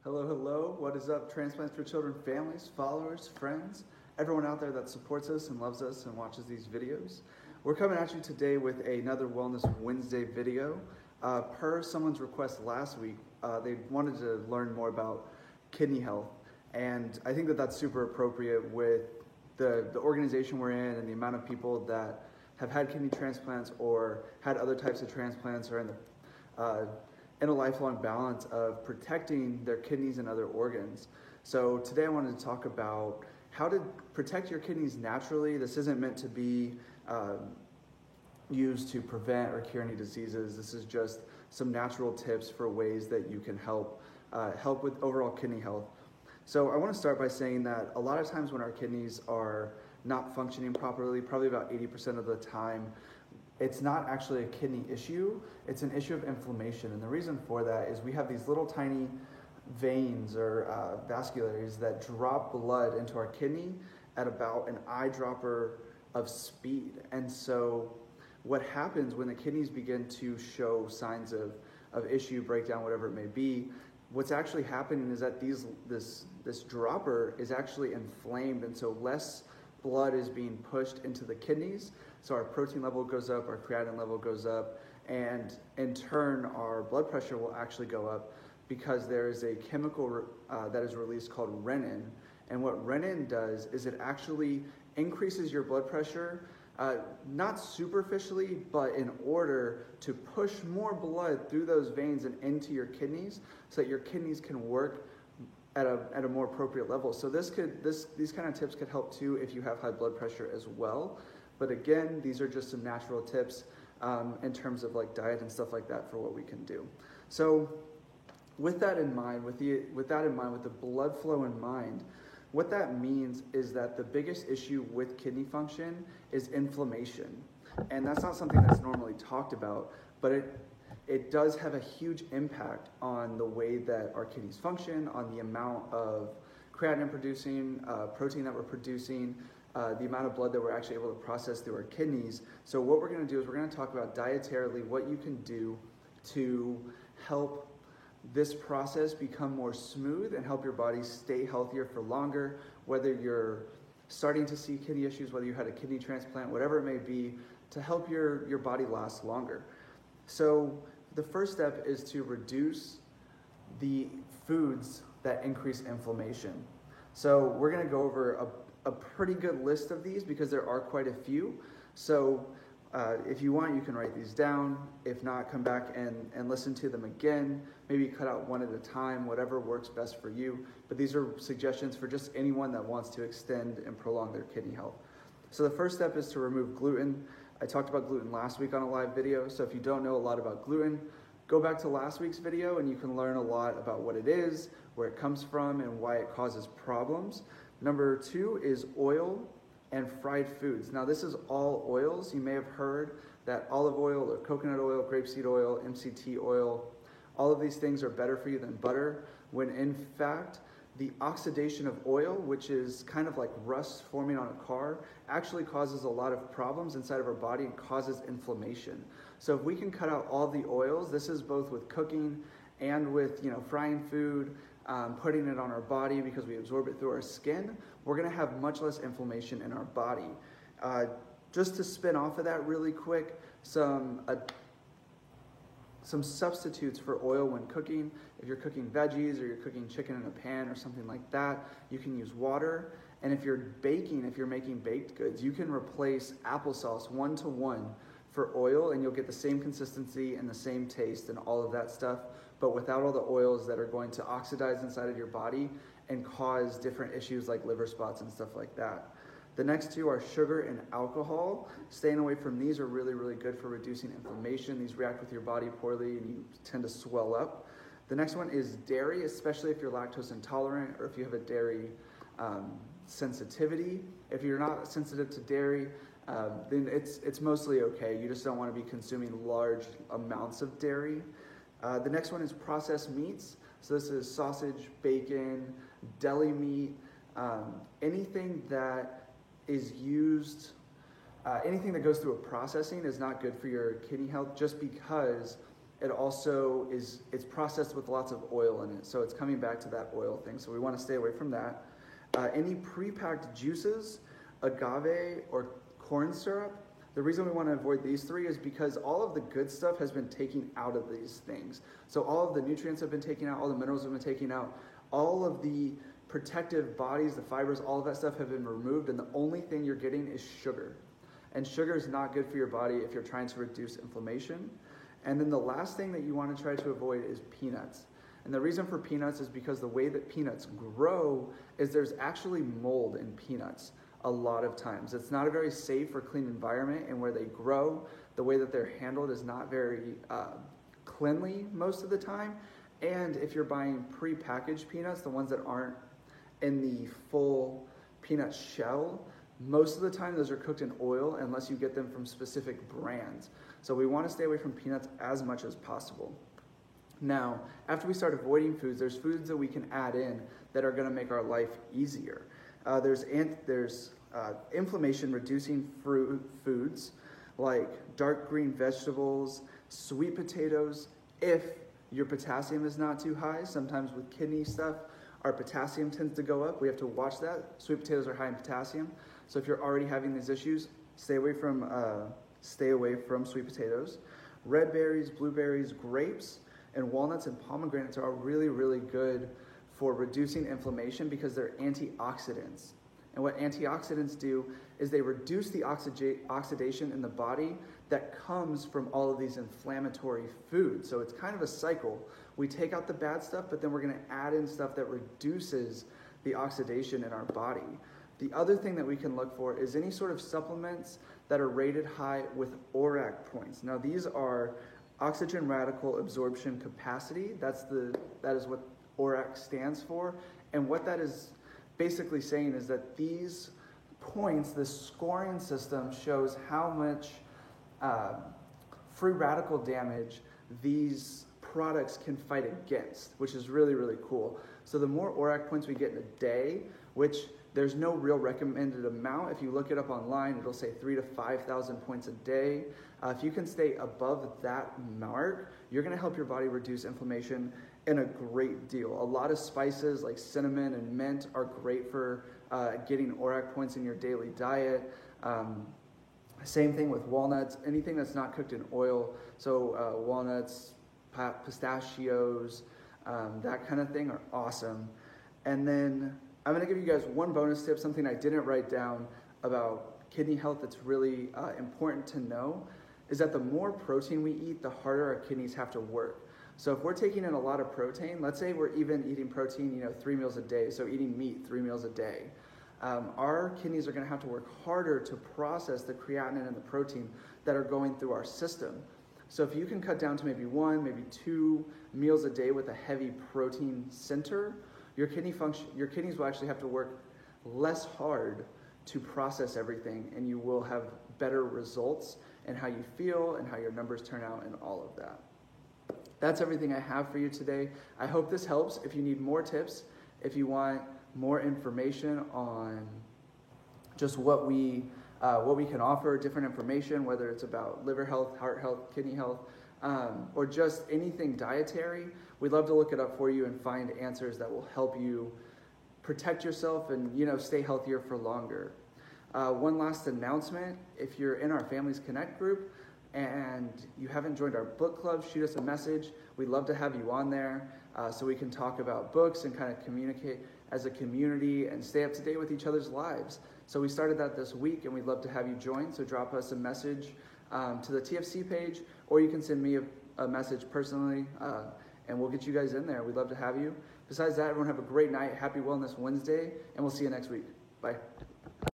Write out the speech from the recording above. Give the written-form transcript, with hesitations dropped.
Hello, hello. What is up, Transplants for Children families, followers, friends, everyone out there that supports us and loves us and watches these videos. We're coming at you today with another Wellness Wednesday video. Per someone's request last week, they wanted to learn more about kidney health. And I think that that's super appropriate with the organization we're in and the amount of people that have had kidney transplants or had other types of transplants or in a lifelong balance of protecting their kidneys and other organs. So today I wanted to talk about how to protect your kidneys naturally. This isn't meant to be used to prevent or cure any diseases. This is just some natural tips for ways that you can help with overall kidney health. So I want to start by saying that a lot of times when our kidneys are not functioning properly, probably about 80% of the time, it's not actually a kidney issue, it's an issue of inflammation. And the reason for that is we have these little tiny veins or vascularies that drop blood into our kidney at about an eyedropper of speed. And so what happens when the kidneys begin to show signs of issue, breakdown, whatever it may be, what's actually happening is that this dropper is actually inflamed, and so less blood is being pushed into the kidneys. So our protein level goes up, our creatinine level goes up, and in turn our blood pressure will actually go up because there is a chemical that is released called renin. And what renin does is it actually increases your blood pressure, not superficially, but in order to push more blood through those veins and into your kidneys so that your kidneys can work at a more appropriate level. So these kind of tips could help too if you have high blood pressure as well. But again, these are just some natural tips in terms of like diet and stuff like that for what we can do. So with that in mind, with the blood flow in mind, what that means is that the biggest issue with kidney function is inflammation. And that's not something that's normally talked about, but it does have a huge impact on the way that our kidneys function, on the amount of creatinine producing, protein that we're producing, the amount of blood that we're actually able to process through our kidneys. So what we're going to do is we're going to talk about dietarily what you can do to help this process become more smooth and help your body stay healthier for longer, whether you're starting to see kidney issues, whether you had a kidney transplant, whatever it may be, to help your body last longer. So the first step is to reduce the foods that increase inflammation. So we're going to go over a pretty good list of these because there are quite a few. So if you want, you can write these down. If not, come back and listen to them again. Maybe cut out one at a time, whatever works best for you. But these are suggestions for just anyone that wants to extend and prolong their kidney health. So the first step is to remove gluten. I talked about gluten last week on a live video. So if you don't know a lot about gluten, go back to last week's video and you can learn a lot about what it is, where it comes from, and why it causes problems. Number 2 is oil and fried foods. Now this is all oils. You may have heard that olive oil or coconut oil, grapeseed oil, MCT oil, all of these things are better for you than butter, when in fact the oxidation of oil, which is kind of like rust forming on a car, actually causes a lot of problems inside of our body and causes inflammation. So if we can cut out all the oils, this is both with cooking and with frying food, putting it on our body because we absorb it through our skin, we're going to have much less inflammation in our body. Just to spin off of that really quick, some substitutes for oil when cooking. If you're cooking veggies or you're cooking chicken in a pan or something like that, you can use water. And if you're making baked goods, you can replace applesauce 1-to-1 for oil, and you'll get the same consistency and the same taste and all of that stuff, but without all the oils that are going to oxidize inside of your body and cause different issues like liver spots and stuff like that. The next 2 are sugar and alcohol. Staying away from these are really, really good for reducing inflammation. These react with your body poorly and you tend to swell up. The next one is dairy, especially if you're lactose intolerant or if you have a dairy sensitivity. If you're not sensitive to dairy, then it's mostly okay. You just don't want to be consuming large amounts of dairy. The next one is processed meats. So this is sausage, bacon, deli meat, anything that is used, anything that goes through a processing is not good for your kidney health, just because It also it's processed with lots of oil in it, so it's coming back to that oil thing. So we want to stay away from that. Any pre-packed juices, agave or corn syrup. The reason we want to avoid these three is because all of the good stuff has been taken out of these things. So all of the nutrients have been taken out, all the minerals have been taken out, all of the protective bodies, the fibers, all of that stuff have been removed, and the only thing you're getting is sugar. And sugar is not good for your body if you're trying to reduce inflammation. And then the last thing that you want to try to avoid is peanuts. And the reason for peanuts is because the way that peanuts grow is there's actually mold in peanuts a lot of times. It's not a very safe or clean environment, and where they grow, the way that they're handled is not very cleanly most of the time. And if you're buying pre-packaged peanuts, the ones that aren't in the full peanut shell, most of the time those are cooked in oil unless you get them from specific brands. So we want to stay away from peanuts as much as possible. Now, after we start avoiding foods, there's foods that we can add in that are going to make our life easier. There's inflammation reducing foods like dark green vegetables, sweet potatoes. If your potassium is not too high, sometimes with kidney stuff, our potassium tends to go up. We have to watch that. Sweet potatoes are high in potassium. So if you're already having these issues, stay away from sweet potatoes. Red berries, blueberries, grapes, and walnuts and pomegranates are really, really good for reducing inflammation because they're antioxidants. And what antioxidants do is they reduce the oxidation in the body that comes from all of these inflammatory foods. So it's kind of a cycle. We take out the bad stuff, but then we're going to add in stuff that reduces the oxidation in our body. The other thing that we can look for is any sort of supplements that are rated high with ORAC points. Now these are oxygen radical absorption capacity. That is what ORAC stands for. And what that is basically saying is that these points, this scoring system, shows how much free radical damage these products can fight against, which is really, really cool. So the more ORAC points we get in a day, which there's no real recommended amount. If you look it up online, it'll say 3,000 to 5,000 points a day. If you can stay above that mark, you're going to help your body reduce inflammation in a great deal. A lot of spices like cinnamon and mint are great for getting ORAC points in your daily diet. Same thing with walnuts, anything that's not cooked in oil. So walnuts, pistachios, that kind of thing are awesome. And then I'm going to give you guys one bonus tip, something I didn't write down about kidney health that's really important to know, is that the more protein we eat, the harder our kidneys have to work. So if we're taking in a lot of protein, let's say we're even eating protein, 3 meals a day, so eating meat 3 meals a day, our kidneys are going to have to work harder to process the creatinine and the protein that are going through our system. So if you can cut down to maybe 1, maybe 2 meals a day with a heavy protein center, your kidneys will actually have to work less hard to process everything, and you will have better results in how you feel and how your numbers turn out and all of that. That's everything I have for you today. I hope this helps. If you need more tips, if you want more information on just what we can offer, different information, whether it's about liver health, heart health, kidney health, or just anything dietary, we'd love to look it up for you and find answers that will help you protect yourself and stay healthier for longer. One last announcement: if you're in our Families Connect group and you haven't joined our book club, shoot us a message. We'd love to have you on there so we can talk about books and kind of communicate as a community and stay up to date with each other's lives. So we started that this week, and we'd love to have you join. So drop us a message to the TFC page, or you can send me a message personally, and we'll get you guys in there. We'd love to have you. Besides that, everyone have a great night. Happy Wellness Wednesday, and we'll see you next week. Bye.